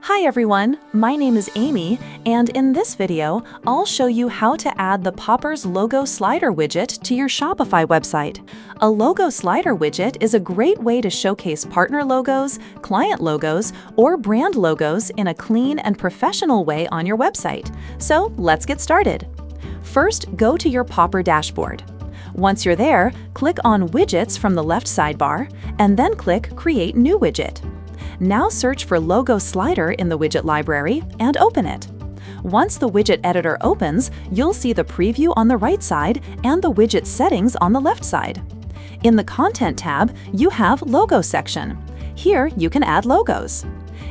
Hi everyone, my name is Amy, and in this video, I'll show you how to add the Poppers Logo Slider widget to your Shopify website. A logo slider widget is a great way to showcase partner logos, client logos, or brand logos in a clean and professional way on your website. So let's get started. First, go to your Popper dashboard. Once you're there, click on Widgets from the left sidebar, and then click Create New Widget. Now search for Logo Slider in the widget library and open it. Once the widget editor opens, you'll see the preview on the right side and the widget settings on the left side. In the Content tab, you have Logo section. Here, you can add logos.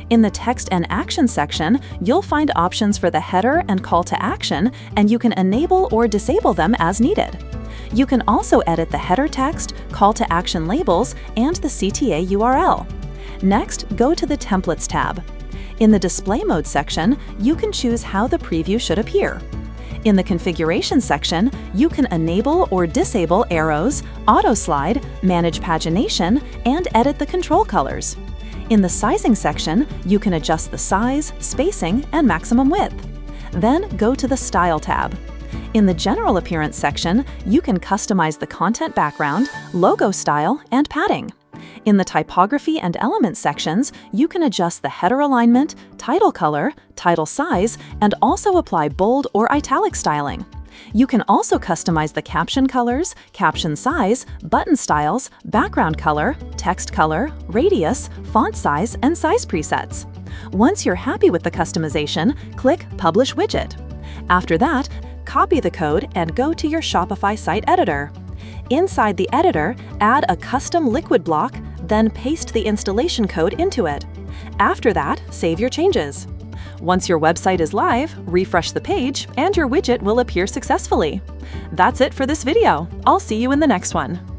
In the Text and Action section, you'll find options for the header and call to action, and you can enable or disable them as needed. You can also edit the header text, call to action labels, and the CTA URL. Next, go to the Templates tab. In the Display Mode section, you can choose how the preview should appear. In the Configuration section, you can enable or disable arrows, auto-slide, manage pagination, and edit the control colors. In the Sizing section, you can adjust the size, spacing, and maximum width. Then go to the Style tab. In the General Appearance section, you can customize the content background, logo style, and padding. In the Typography and Elements sections, you can adjust the header alignment, title color, title size, and also apply bold or italic styling. You can also customize the caption colors, caption size, button styles, background color, text color, radius, font size, and size presets. Once you're happy with the customization, click Publish Widget. After that, copy the code and go to your Shopify site editor. Inside the editor, add a custom liquid block, then paste the installation code into it. After that, save your changes. Once your website is live, refresh the page, and your widget will appear successfully. That's it for this video. I'll see you in the next one.